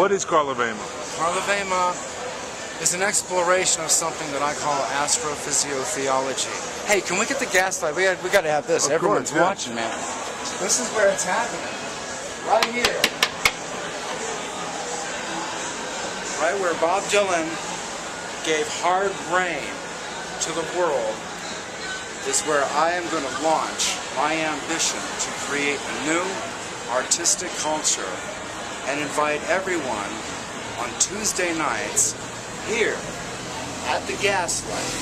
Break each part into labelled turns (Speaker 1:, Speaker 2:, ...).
Speaker 1: What is Karlovema?
Speaker 2: Karlovema is an exploration of something that I call astrophysiotheology. Hey, can we get the gas light? We got to have this. Everyone's watching, man. This is where it's happening. Right here. Right where Bob Dylan gave Hard Rain to the world is where I am going to launch my ambition to create a new artistic culture and invite everyone on Tuesday nights here at the Gaslight.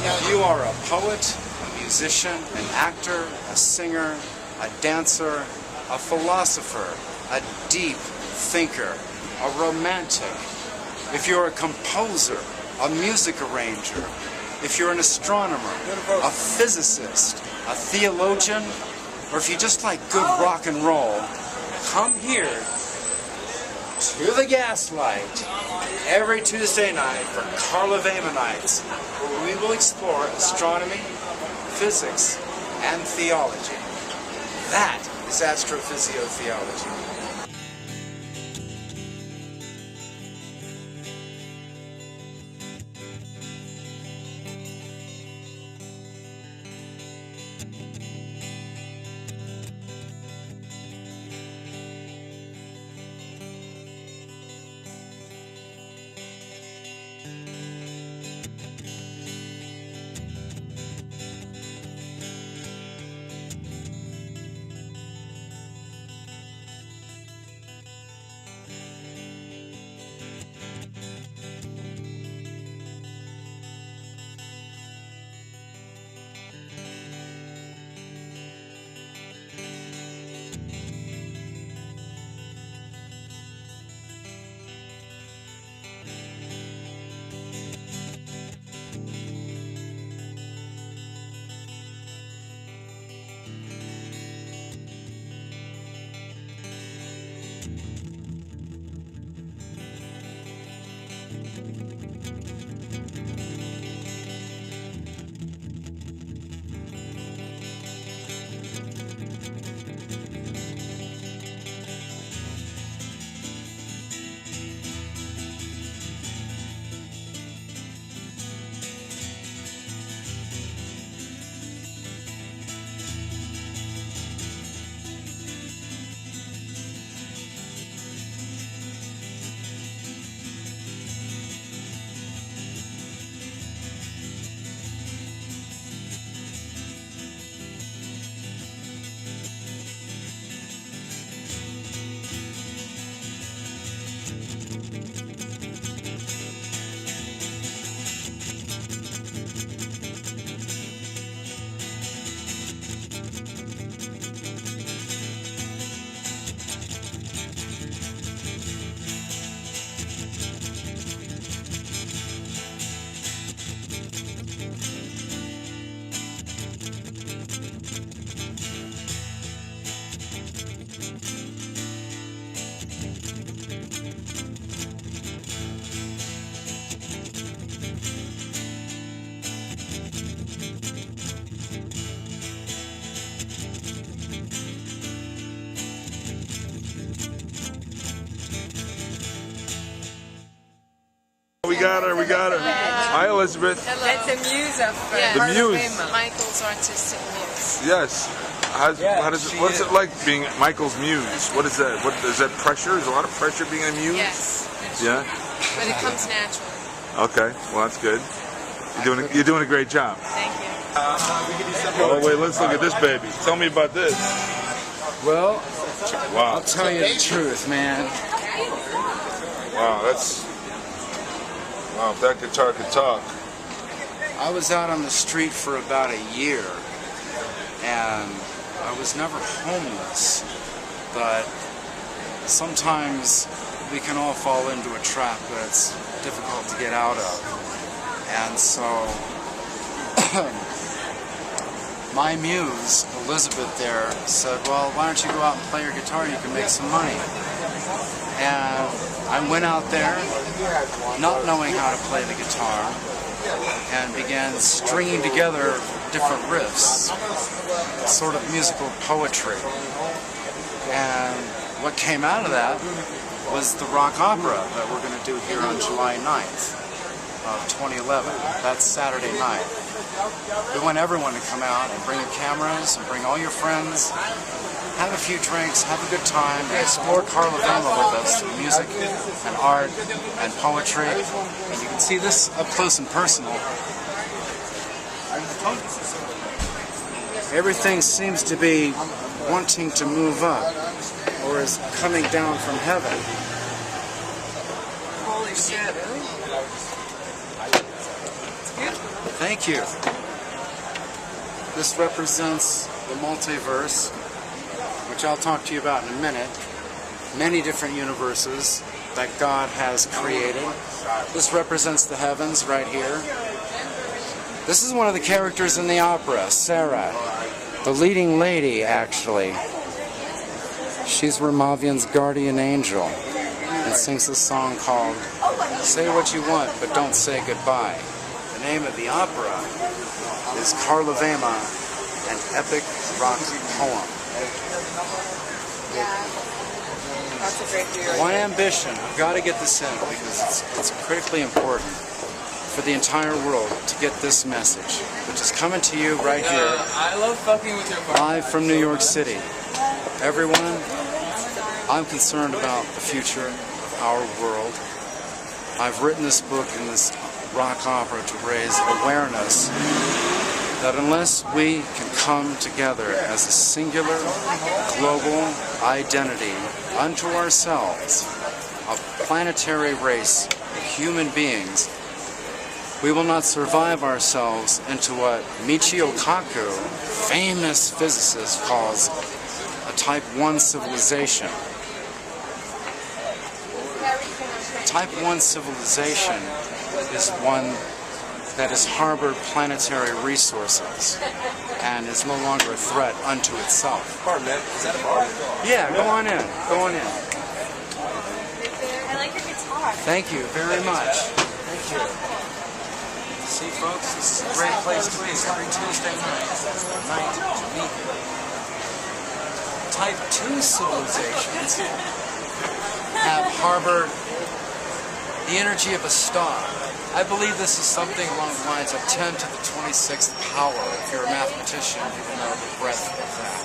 Speaker 2: If you are a poet, a musician, an actor, a singer, a dancer, a philosopher, a deep thinker, a romantic, if you're a composer, a music arranger, if you're an astronomer, a physicist, a theologian, or if you just like good rock and roll, come here to the Gaslight every Tuesday night for Karlovema nights, where we will explore astronomy, physics, and theology. That is astrophysiotheology.
Speaker 1: We got her. Hi, Elizabeth.
Speaker 3: Hello. That's a muse of
Speaker 1: the muse.
Speaker 3: Michael's artistic muse.
Speaker 1: Yes. What's it like being Michael's muse? What is that? What is that pressure? Is a lot of pressure being a muse?
Speaker 3: Yes.
Speaker 1: Yeah.
Speaker 3: But it comes naturally.
Speaker 1: Okay. Well, that's good. You're doing a great job.
Speaker 3: Thank you.
Speaker 1: Oh wait, let's look at this baby. Tell me about this.
Speaker 2: Well,
Speaker 1: Wow.
Speaker 2: I'll tell you the truth, man.
Speaker 1: Wow, wow, if that guitar could talk.
Speaker 2: I was out on the street for about a year, and I was never homeless, but sometimes we can all fall into a trap that it's difficult to get out of. And so my muse, Elizabeth there, said, well, why don't you go out and play your guitar, you can make some money. And I went out there, not knowing how to play the guitar, and began stringing together different riffs, sort of musical poetry. And what came out of that was the rock opera that we're going to do here on July 9th of 2011. That's Saturday night. We want everyone to come out and bring your cameras and bring all your friends, have a few drinks, have a good time, and explore Karlovema with us through music and art and poetry. And you can see this up close and personal. Everything seems to be wanting to move up, or is coming down from heaven.
Speaker 3: Holy shit, really?
Speaker 2: Thank you. This represents the multiverse, which I'll talk to you about in a minute. Many different universes that God has created. This represents the heavens right here. This is one of the characters in the opera, Sarah. The leading lady, actually. She's Ramavian's guardian angel and sings this song called Say What You Want, But Don't Say Goodbye. The name of the opera is Karlovema, an epic rock poem.
Speaker 3: Yeah. That's a great view.
Speaker 2: One ambition, I've got to get this in because it's critically important for the entire world to get this message, which is coming to you right here,
Speaker 4: I love fucking with your
Speaker 2: live from New York City. Everyone, I'm concerned about the future of our world. I've written this book and this rock opera to raise awareness that unless we can come together as a singular global identity unto ourselves, a planetary race of human beings, we will not survive ourselves into what Michio Kaku, famous physicist, calls a Type 1 civilization. Type 1 civilization is one that has harbored planetary resources and is no longer a threat unto itself.
Speaker 4: Pardon, man. Is that a bar?
Speaker 2: Yeah, go on in. Go on in.
Speaker 3: I like your guitar.
Speaker 2: Thank you very much. Thank you. See, folks, this is a great place to be every Tuesday night to meet here. Type 2 civilizations have harbored the energy of a star. I believe this is something along the lines of 10 to the 26th power. If you're a mathematician, you will know the breadth of that.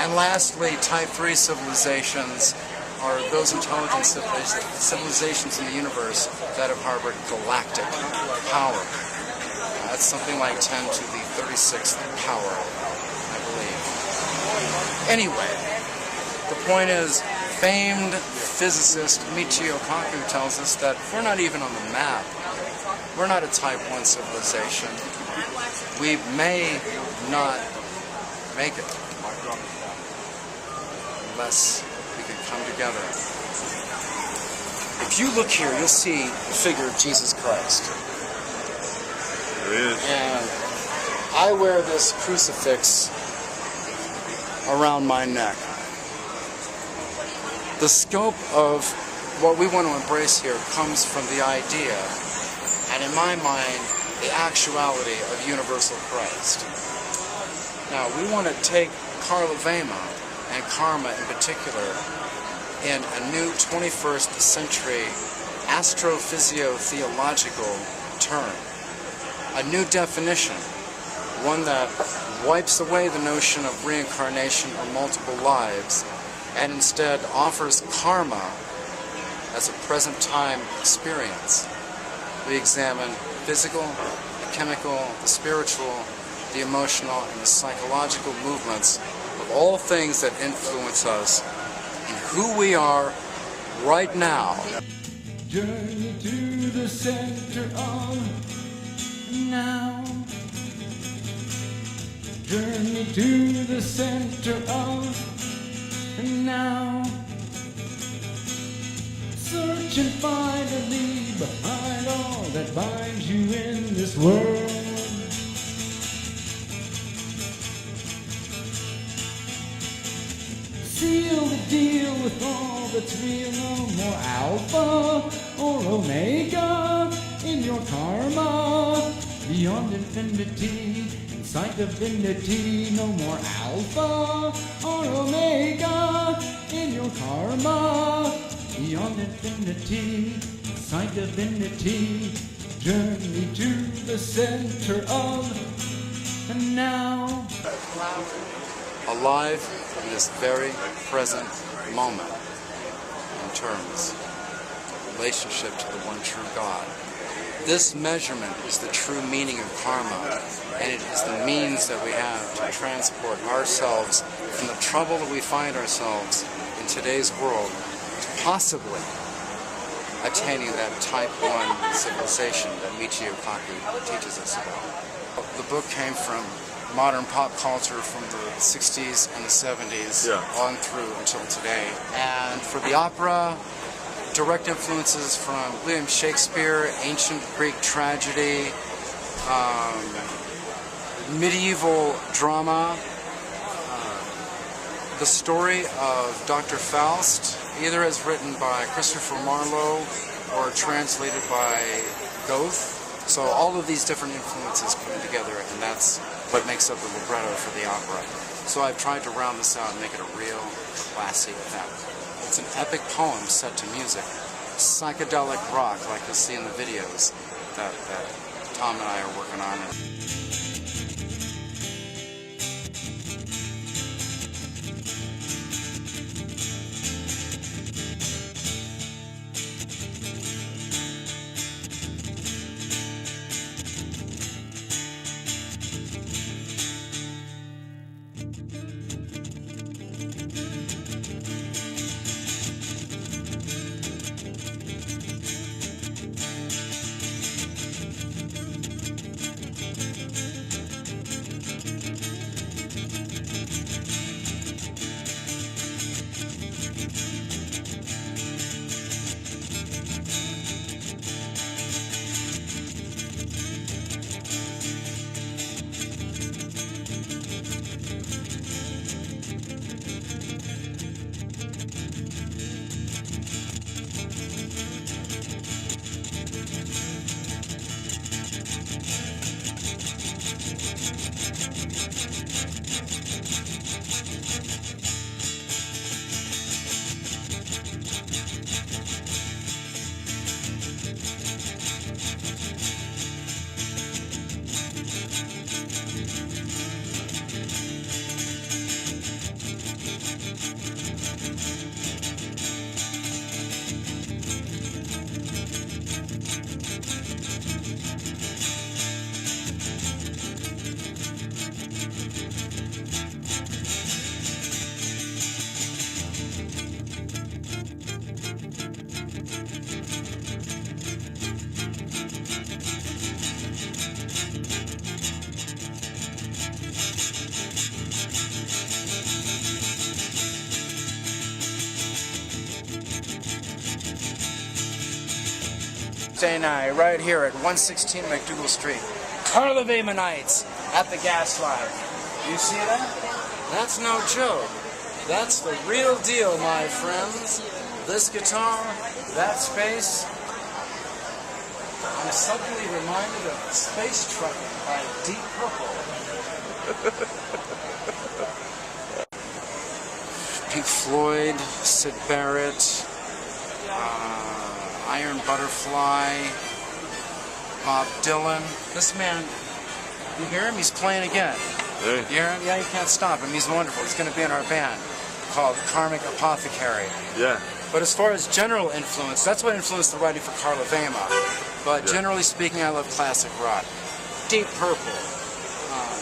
Speaker 2: And lastly, Type 3 civilizations are those intelligent civilizations in the universe that have harbored galactic power. That's something like 10 to the 36th power, I believe. Anyway, the point is, famed physicist Michio Kaku tells us that we're not even on the map. We're not a Type 1 civilization. We may not make it unless we can come together. If you look here, you'll see the figure of Jesus Christ.
Speaker 1: There he is.
Speaker 2: And I wear this crucifix around my neck. The scope of what we want to embrace here comes from the idea, and in my mind, the actuality of universal Christ. Now, we want to take Karlovema and karma in particular in a new 21st century astrophysio-theological term, a new definition, one that wipes away the notion of reincarnation or multiple lives and instead offers karma as a present time experience. We examine physical, the chemical, the spiritual, the emotional, and the psychological movements of all things that influence us and who we are right now.
Speaker 5: Journey to the center of now. Journey to the center of now. Search and find and leave behind all that binds you in this world. Seal the deal with all that's real, no more alpha or omega in your karma. Beyond infinity and sight divinity, no more alpha or omega in your karma. Beyond infinity, sight divinity, journey to the center of and now.
Speaker 2: Alive in this very present moment in terms of relationship to the one true God. This measurement is the true meaning of karma, and it is the means that we have to transport ourselves from the trouble that we find ourselves in today's world to possibly attaining that type 1 civilization that Michio Kaku teaches us about. The book came from modern pop culture from the 60s and the 70s on through until today. And for the opera, direct influences from William Shakespeare, ancient Greek tragedy, medieval drama, the story of Dr. Faust, either as written by Christopher Marlowe or translated by Goethe. So all of these different influences come together, and that's what makes up the libretto for the opera. So I've tried to round this out and make it a real classy effect. It's an epic poem set to music, psychedelic rock like you'll see in the videos that Tom and I are working on. Thursday night, right here at 116 McDougal Street. Karlovema nights at the Gaslight. You see that? That's no joke. That's the real deal, my friends. This guitar, that space. I'm suddenly reminded of Space Trucking by Deep Purple. Pink Floyd, Syd Barrett, Iron Butterfly, Bob Dylan. This man, you hear him? He's playing again.
Speaker 1: Hey.
Speaker 2: You hear him? Yeah, you can't stop him. He's wonderful. He's going to be in our band called Karmic Apothecary.
Speaker 1: Yeah.
Speaker 2: But as far as general influence, that's what influenced the writing for Karlovema. But generally speaking, I love classic rock. Deep Purple,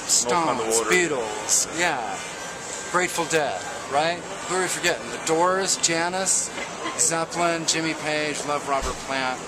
Speaker 2: Stones, Beatles, yeah, Grateful Dead, right? Who are we forgetting? The Doors, Janis, Zeppelin, Jimmy Page, love Robert Plant.